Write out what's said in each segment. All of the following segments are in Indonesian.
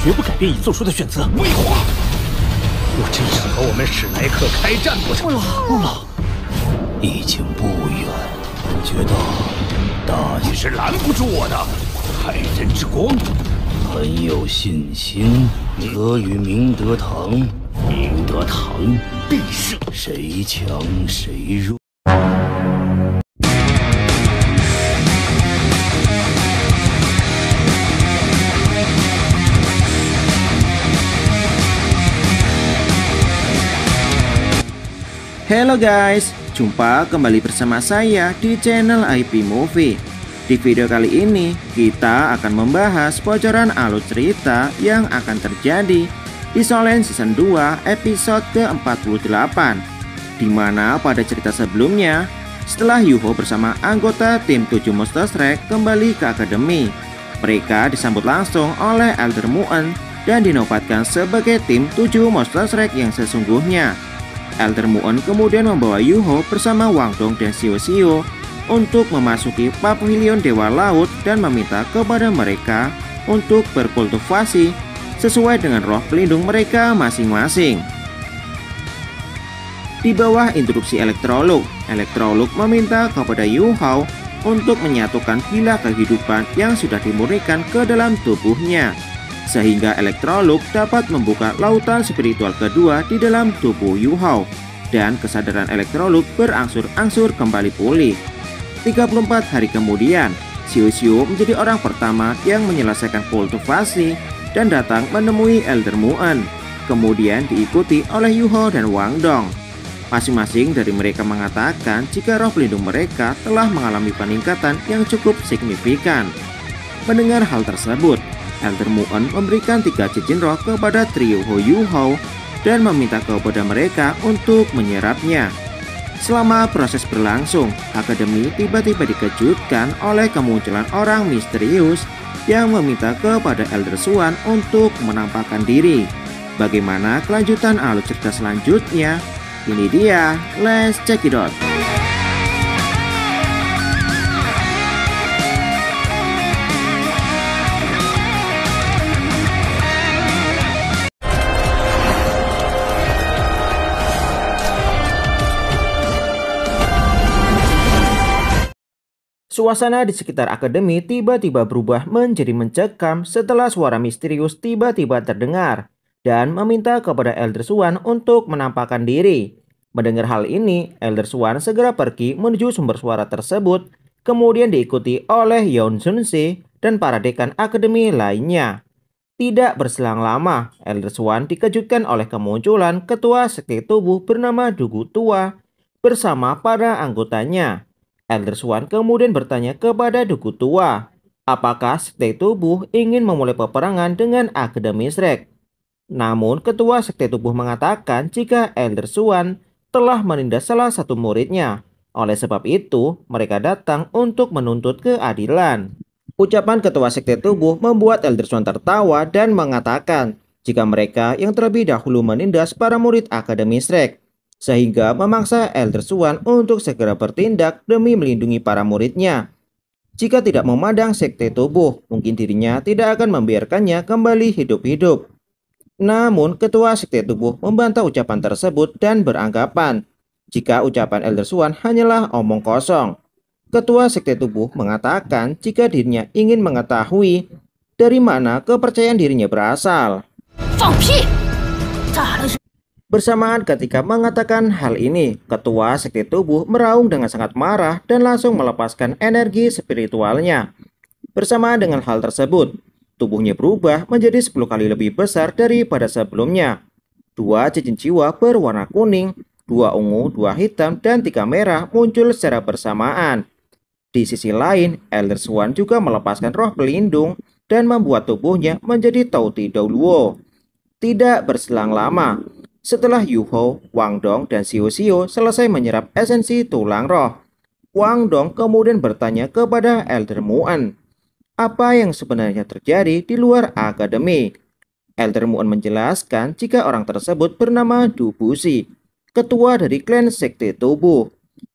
绝不改变已做出的选择。废话！我真想和我们史莱克开战不成？已经不远，觉得大你是拦不住我的，害人之光。很有信心，可与明德堂。明德堂必胜，谁强谁弱。Halo guys, jumpa kembali bersama saya di channel IP Movie. Di video kali ini, kita akan membahas bocoran alur cerita yang akan terjadi di Solo Leveling Season 2 episode ke-48, dimana pada cerita sebelumnya, setelah Yuho bersama anggota tim 7 Monster Strike kembali ke akademi, mereka disambut langsung oleh Elder Muon dan dinobatkan sebagai tim 7 Monster Strike yang sesungguhnya. Elder Muon kemudian membawa Yuho bersama Wang Dong dan Xiao Xiao untuk memasuki pavilion Dewa Laut dan meminta kepada mereka untuk berkultivasi sesuai dengan roh pelindung mereka masing-masing. Di bawah instruksi Elektroluk meminta kepada Yuho untuk menyatukan pilar kehidupan yang sudah dimurnikan ke dalam tubuhnya, sehingga Elektroluk dapat membuka lautan spiritual kedua di dalam tubuh Yuho, dan kesadaran Elektroluk berangsur-angsur kembali pulih. 34 hari kemudian, Xiao Xiao menjadi orang pertama yang menyelesaikan kultivasi dan datang menemui Elder Muon, kemudian diikuti oleh Yuho dan Wang Dong. Masing-masing dari mereka mengatakan jika roh pelindung mereka telah mengalami peningkatan yang cukup signifikan. Mendengar hal tersebut, Elder Muon memberikan 3 cincin roh kepada trio Yuho dan meminta kepada mereka untuk menyerapnya. Selama proses berlangsung, akademi tiba-tiba dikejutkan oleh kemunculan orang misterius yang meminta kepada Elder Swan untuk menampakkan diri. Bagaimana kelanjutan alur cerita selanjutnya? Ini dia, let's check it out. Suasana di sekitar akademi tiba-tiba berubah menjadi mencekam setelah suara misterius tiba-tiba terdengar dan meminta kepada Elder Swan untuk menampakkan diri. Mendengar hal ini, Elder Swan segera pergi menuju sumber suara tersebut, kemudian diikuti oleh Yeon Sun-se dan para dekan akademi lainnya. Tidak berselang lama, Elder Swan dikejutkan oleh kemunculan ketua sekte tubuh bernama Dugu Tua bersama para anggotanya. Elder Swan kemudian bertanya kepada Dugu Tua, apakah sekte tubuh ingin memulai peperangan dengan Akademi Shrek. Namun ketua sekte tubuh mengatakan jika Elder Swan telah menindas salah satu muridnya. Oleh sebab itu, mereka datang untuk menuntut keadilan. Ucapan ketua sekte tubuh membuat Elder Swan tertawa dan mengatakan jika mereka yang terlebih dahulu menindas para murid Akademi Shrek, sehingga memaksa Elder Swan untuk segera bertindak demi melindungi para muridnya. Jika tidak memandang sekte tubuh, mungkin dirinya tidak akan membiarkannya kembali hidup-hidup. Namun ketua sekte tubuh membantah ucapan tersebut dan beranggapan jika ucapan Elder Swan hanyalah omong kosong. Ketua sekte tubuh mengatakan jika dirinya ingin mengetahui dari mana kepercayaan dirinya berasal. Bersamaan ketika mengatakan hal ini, ketua sekte tubuh meraung dengan sangat marah dan langsung melepaskan energi spiritualnya. Bersamaan dengan hal tersebut, tubuhnya berubah menjadi 10 kali lebih besar daripada sebelumnya. 2 cincin jiwa berwarna kuning, 2 ungu, 2 hitam, dan 3 merah muncul secara bersamaan. Di sisi lain, Elder Swan juga melepaskan roh pelindung dan membuat tubuhnya menjadi Tauti Dauluo. Tidak berselang lama, setelah Yuho, Wang Dong, dan Xiao Xiao selesai menyerap esensi tulang roh, Wang Dong kemudian bertanya kepada Elder Muon, apa yang sebenarnya terjadi di luar akademi. Elder Muon menjelaskan jika orang tersebut bernama Du Bushi, ketua dari klan sekte tubuh.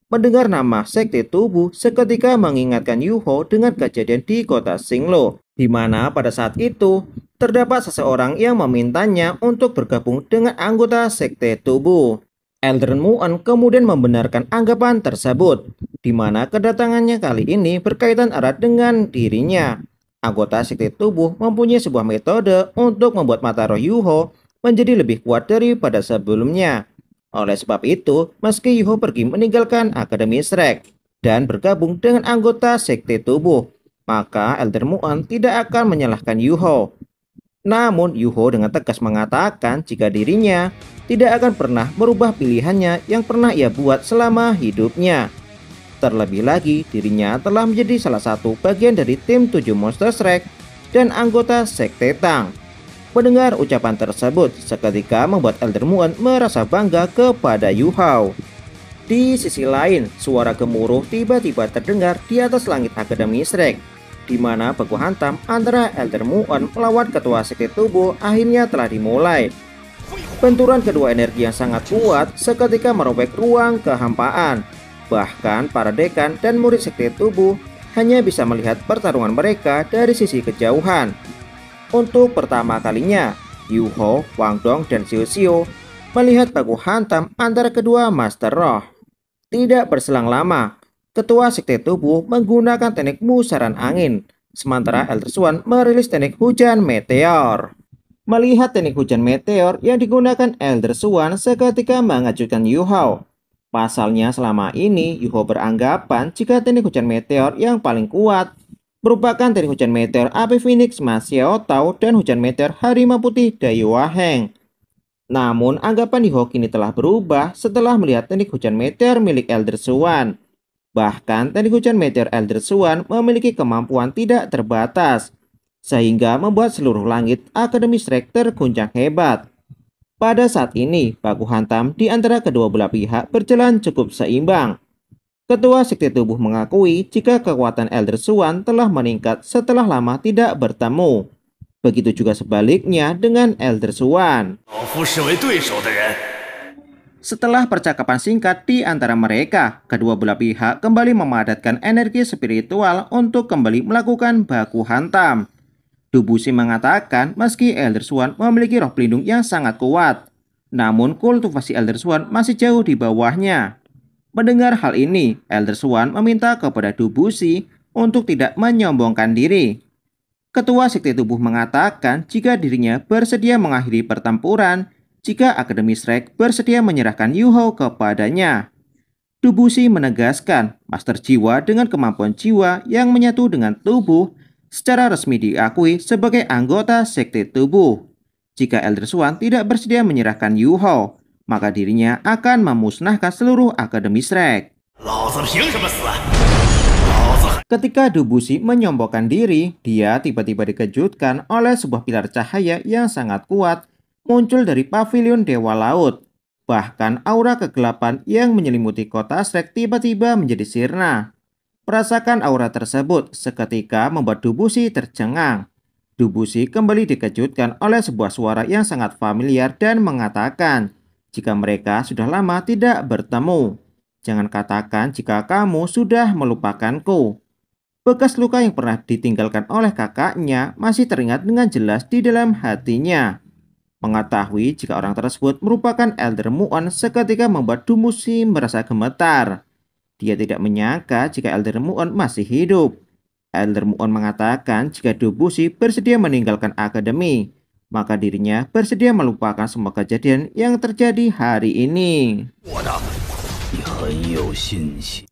Mendengar nama sekte tubuh seketika mengingatkan Yuho dengan kejadian di kota Xinglo, di mana pada saat itu terdapat seseorang yang memintanya untuk bergabung dengan anggota sekte tubuh. Elder Muon kemudian membenarkan anggapan tersebut, di mana kedatangannya kali ini berkaitan erat dengan dirinya. Anggota sekte tubuh mempunyai sebuah metode untuk membuat mata roh Yuho menjadi lebih kuat daripada sebelumnya. Oleh sebab itu, meski Yuho pergi meninggalkan Akademi Shrek dan bergabung dengan anggota sekte tubuh, maka Elder Muon tidak akan menyalahkan Yuho. Namun Yuho dengan tegas mengatakan jika dirinya tidak akan pernah merubah pilihannya yang pernah ia buat selama hidupnya. Terlebih lagi, dirinya telah menjadi salah satu bagian dari tim 7 monster Shrek dan anggota sekte Tang. Mendengar ucapan tersebut seketika membuat Elder Muon merasa bangga kepada Yuho. Di sisi lain, suara gemuruh tiba-tiba terdengar di atas langit Akademi Shrek, di mana baku hantam antara Elder Muon melawan ketua sekte tubuh akhirnya telah dimulai. Benturan kedua energi yang sangat kuat seketika merobek ruang kehampaan. Bahkan para dekan dan murid sekte tubuh hanya bisa melihat pertarungan mereka dari sisi kejauhan. Untuk pertama kalinya, Yuho, Wang Dong, dan Xiu Xiu melihat baku hantam antara kedua Master Roh. Tidak berselang lama, ketua sekte tubuh menggunakan teknik musaran angin, sementara Elder Swan merilis teknik hujan meteor. Melihat teknik hujan meteor yang digunakan Elder Swan seketika mengejutkan Yuho. Pasalnya selama ini Yuho beranggapan jika teknik hujan meteor yang paling kuat merupakan teknik hujan meteor api Phoenix Ma Xiao Tao dan hujan meteor harimau putih Dayua Heng. Namun anggapan Yuho kini telah berubah setelah melihat teknik hujan meteor milik Elder Swan. Bahkan teknik hujan meteor Elder Swan memiliki kemampuan tidak terbatas, sehingga membuat seluruh langit Akademi Shrek terguncang hebat. Pada saat ini, baku hantam di antara kedua belah pihak berjalan cukup seimbang. Ketua sekte tubuh mengakui jika kekuatan Elder Swan telah meningkat setelah lama tidak bertemu. Begitu juga sebaliknya dengan Elder Swan. Setelah percakapan singkat di antara mereka, kedua belah pihak kembali memadatkan energi spiritual untuk kembali melakukan baku hantam. Dubushi mengatakan meski Elder Swan memiliki roh pelindung yang sangat kuat, namun kultivasi Elder Swan masih jauh di bawahnya. Mendengar hal ini, Elder Swan meminta kepada Dubushi untuk tidak menyombongkan diri. Ketua sekte tubuh mengatakan jika dirinya bersedia mengakhiri pertempuran jika Akademi Shrek bersedia menyerahkan Yuho kepadanya. Dubushi menegaskan Master Jiwa dengan kemampuan jiwa yang menyatu dengan tubuh secara resmi diakui sebagai anggota sekte tubuh. Jika Elder Swan tidak bersedia menyerahkan Yuho, maka dirinya akan memusnahkan seluruh Akademi Shrek. Ketika Dubushi menyombongkan diri, dia tiba-tiba dikejutkan oleh sebuah pilar cahaya yang sangat kuat muncul dari pavilion Dewa Laut. Bahkan aura kegelapan yang menyelimuti kota Shrek tiba-tiba menjadi sirna. Merasakan aura tersebut seketika membuat Dubushi tercengang. Dubushi kembali dikejutkan oleh sebuah suara yang sangat familiar dan mengatakan jika mereka sudah lama tidak bertemu. Jangan katakan jika kamu sudah melupakanku. Bekas luka yang pernah ditinggalkan oleh kakaknya masih teringat dengan jelas di dalam hatinya. Mengetahui jika orang tersebut merupakan Elder Muon seketika membuat Dubushi merasa gemetar. Dia tidak menyangka jika Elder Muon masih hidup. Elder Muon mengatakan jika Dubushi bersedia meninggalkan akademi, maka dirinya bersedia melupakan semua kejadian yang terjadi hari ini.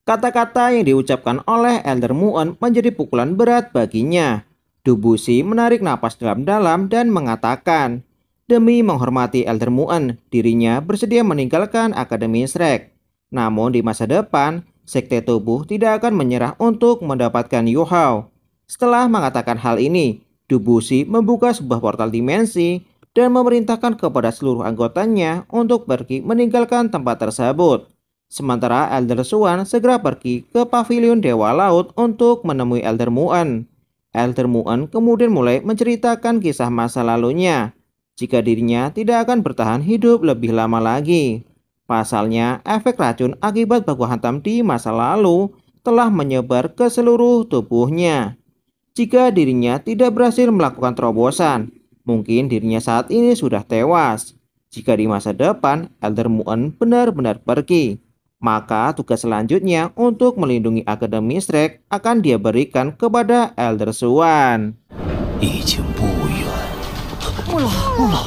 Kata-kata yang diucapkan oleh Elder Muon menjadi pukulan berat baginya. Dubushi menarik napas dalam-dalam dan mengatakan, demi menghormati Elder Muon, dirinya bersedia meninggalkan Akademi Shrek. Namun di masa depan, sekte tubuh tidak akan menyerah untuk mendapatkan Yuho. Setelah mengatakan hal ini, Dubushi membuka sebuah portal dimensi dan memerintahkan kepada seluruh anggotanya untuk pergi meninggalkan tempat tersebut. Sementara Elder Swan segera pergi ke pavilion Dewa Laut untuk menemui Elder Muon. Elder Muon kemudian mulai menceritakan kisah masa lalunya, jika dirinya tidak akan bertahan hidup lebih lama lagi. Pasalnya, efek racun akibat baku hantam di masa lalu telah menyebar ke seluruh tubuhnya. Jika dirinya tidak berhasil melakukan terobosan, Mungkin dirinya saat ini sudah tewas. Jika di masa depan Elder Muon benar-benar pergi, maka tugas selanjutnya untuk melindungi Akademi Shrek akan dia berikan kepada Elder Swan. 已经不远。